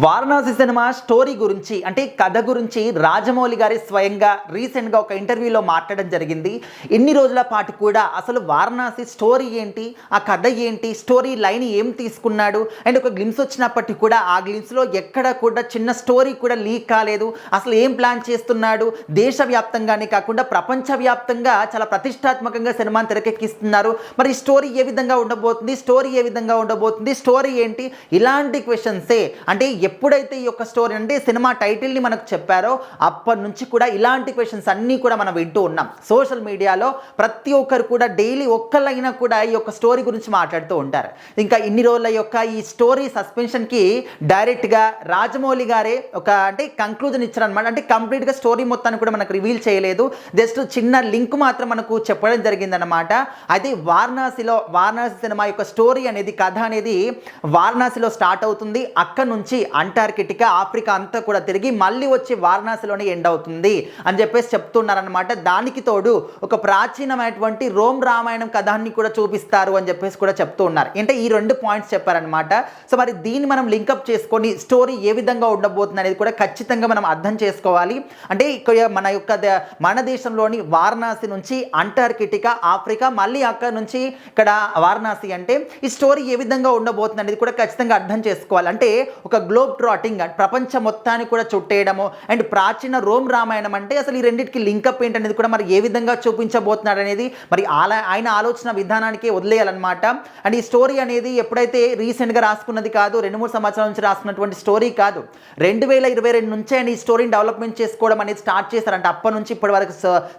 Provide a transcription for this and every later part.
Varanasi cinema story గురించి అంటే కథ గురించి రాజమౌళి గారి స్వయంగా రీసెంట్గా ఒక ఇంటర్వ్యూలో మాట్లాడడం జరిగింది. ఇన్ని రోజుల పాటు కూడా అసలు వారణాసి స్టోరీ ఏంటి, ఆ కథ ఏంటి, స్టోరీ లైన్ ఏం తీసుకున్నాడు అండ్ ఒక గ్లిమ్స్ వచ్చినప్పటికీ కూడా ఆ గ్లిమ్స్లో ఎక్కడ కూడా చిన్న స్టోరీ కూడా లీక్ కాలేదు. అసలు ఏం ప్లాన్ చేస్తున్నాడు, దేశవ్యాప్తంగానే కాకుండా ప్రపంచవ్యాప్తంగా చాలా ప్రతిష్టాత్మకంగా సినిమాని తెరకెక్కిస్తున్నారు. మరి స్టోరీ ఏ విధంగా ఉండబోతుంది, స్టోరీ ఏంటి, ఇలాంటి క్వశ్చన్సే అంటే ఎప్పుడైతే ఈ యొక్క స్టోరీ అంటే సినిమా టైటిల్ని మనకు చెప్పారో అప్పటి నుంచి కూడా ఇలాంటి క్వశ్చన్స్ అన్నీ కూడా మనం వింటూ ఉన్నాం. సోషల్ మీడియాలో ప్రతి ఒక్కరు కూడా డైలీ ఒక్కళ్ళైనా కూడా ఈ యొక్క స్టోరీ గురించి మాట్లాడుతూ ఉంటారు. ఇంకా ఇన్ని రోజుల యొక్క ఈ స్టోరీ సస్పెన్షన్కి డైరెక్ట్గా రాజమౌళి గారే ఒక అంటే కంక్లూజన్ ఇచ్చారనమాట. అంటే కంప్లీట్గా స్టోరీ మొత్తాన్ని కూడా మనకు రివీల్ చేయలేదు, జస్ట్ చిన్న లింక్ మాత్రం మనకు చెప్పడం జరిగిందనమాట. అయితే వారణాసి సినిమా యొక్క స్టోరీ అనేది, కథ అనేది వారణాసిలో స్టార్ట్ అవుతుంది. అక్కడ నుంచి అంటార్కిటికా, ఆఫ్రికా అంతా కూడా తిరిగి మళ్ళీ వచ్చి వారణాసిలోనే ఎండ్ అవుతుంది అని చెప్పేసి చెప్తున్నారనమాట. దానికి తోడు ఒక ప్రాచీనమైనటువంటి రోమ్ రామాయణం కథాన్ని కూడా చూపిస్తారు అని చెప్పేసి కూడా చెప్తూ ఉన్నారు. అంటే ఈ రెండు పాయింట్స్ చెప్పారనమాట. సో మరి దీన్ని మనం లింకప్ చేసుకొని స్టోరీ ఏ విధంగా ఉండబోతుంది అనేది కూడా ఖచ్చితంగా మనం అర్థం చేసుకోవాలి. అంటే మన దేశంలోని వారణాసి నుంచి అంటార్కిటికా, ఆఫ్రికా, మళ్ళీ అక్కడ నుంచి ఇక్కడ వారణాసి, అంటే ఈ స్టోరీ ఏ విధంగా ఉండబోతుంది అనేది కూడా ఖచ్చితంగా అర్థం చేసుకోవాలి. అంటే ఒక గ్లోబ్ ట్రాటింగ్, ప్రపంచం మొత్తాన్ని కూడా చుట్టేయడము అండ్ ప్రాచీన రోమ్ రామాయణం అంటే అసలు ఈ రెండింటికి లింకప్ ఏంటనేది కూడా మరి ఏ విధంగా చూపించబోతున్నాడు అనేది మరి ఆయన ఆలోచన విధానానికి వదిలేయాలన్నమాట. అండ్ ఈ స్టోరీ అనేది ఎప్పుడైతే రీసెంట్గా రాసుకున్నది కాదు, 2-3 సంవత్సరాల నుంచి రాసుకున్నటువంటి స్టోరీ కాదు, 2022 నుంచే ఆయన ఈ స్టోరీని డెవలప్మెంట్ చేసుకోవడం అనేది స్టార్ట్ చేశారంట. అప్పటి నుంచి ఇప్పటి వరకు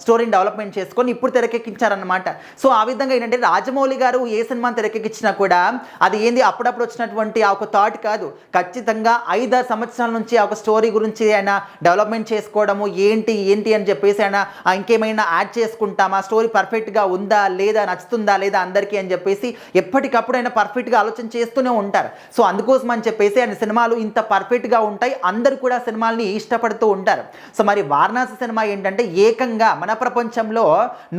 స్టోరీని డెవలప్మెంట్ చేసుకొని ఇప్పుడు తెరకెక్కించారనమాట. సో ఆ విధంగా ఏంటంటే రాజమౌళి గారు ఏ సినిమాని తెరకెక్కించినా కూడా అది ఏంది అప్పుడప్పుడు వచ్చినటువంటి ఆ ఒక థాట్ కాదు, ఖచ్చితంగా 5-6 సంవత్సరాల నుంచి ఒక స్టోరీ గురించి ఆయన డెవలప్మెంట్ చేసుకోవడము, ఏంటి అని చెప్పేసి ఆయన ఇంకేమైనా యాడ్ చేసుకుంటామా, స్టోరీ పర్ఫెక్ట్గా ఉందా లేదా, నచ్చుతుందా లేదా అందరికీ అని చెప్పేసి ఎప్పటికప్పుడు ఆయన పర్ఫెక్ట్గా ఆలోచన చేస్తూనే ఉంటారు. సో అందుకోసం అని చెప్పేసి ఆయన సినిమాలు ఇంత పర్ఫెక్ట్గా ఉంటాయి, అందరూ కూడా సినిమాల్ని ఇష్టపడుతూ ఉంటారు. సో మరి వారణాసి సినిమా ఏంటంటే ఏకంగా మన ప్రపంచంలో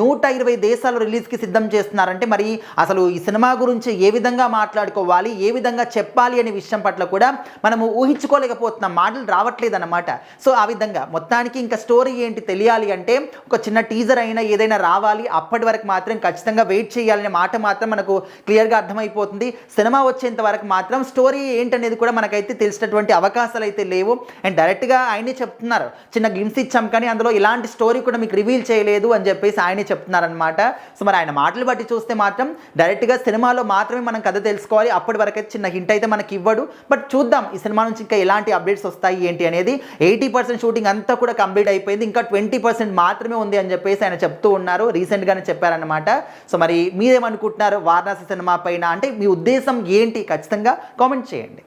120 దేశాలు రిలీజ్కి సిద్ధం చేస్తున్నారంటే మరి అసలు ఈ సినిమా గురించి ఏ విధంగా మాట్లాడుకోవాలి, ఏ విధంగా చెప్పాలి అనే విషయం పట్ల కూడా మనము ఊహించుకోలేకపోతున్నాం, మాటలు రావట్లేదు అన్నమాట. సో ఆ విధంగా మొత్తానికి ఇంకా స్టోరీ ఏంటి తెలియాలి అంటే ఒక చిన్న టీజర్ అయినా ఏదైనా రావాలి, అప్పటి వరకు మాత్రం ఖచ్చితంగా వెయిట్ చేయాలనే మాట మాత్రం మనకు క్లియర్గా అర్థమైపోతుంది. సినిమా వచ్చేంత వరకు మాత్రం స్టోరీ ఏంటనేది కూడా మనకైతే తెలిసినటువంటి అవకాశాలు అయితే లేవు. అండ్ డైరెక్ట్గా ఆయనే చెప్తున్నారు, చిన్న గ్లిమ్స్ ఇచ్చాం కానీ అందులో ఇలాంటి స్టోరీ కూడా మీకు రివీల్ చేయలేదు అని చెప్పేసి ఆయనే చెప్తున్నారనమాట. సో మరి ఆయన మాటలు బట్టి చూస్తే మాత్రం డైరెక్ట్గా సినిమాలో మాత్రమే మనం కథ తెలుసుకోవాలి, అప్పటి వరకు అయితే చిన్న హింట్ అయితే మనకి ఇవ్వడు. బట్ చూద్దాం ఈ సినిమా నుంచి ఇంకా ఎలాంటి అప్డేట్స్ వస్తాయి ఏంటి అనేది. 80% షూటింగ్ అంతా కూడా కంప్లీట్ అయిపోయింది, ఇంకా 20% మాత్రమే ఉంది అని చెప్పేసి ఆయన చెప్తూ ఉన్నారు, రీసెంట్గానే చెప్పారనమాట. సో మరి మీరేమనుకుంటున్నారు వారణాసి సినిమా పైన, అంటే మీ ఉద్దేశం ఏంటి ఖచ్చితంగా కామెంట్ చేయండి.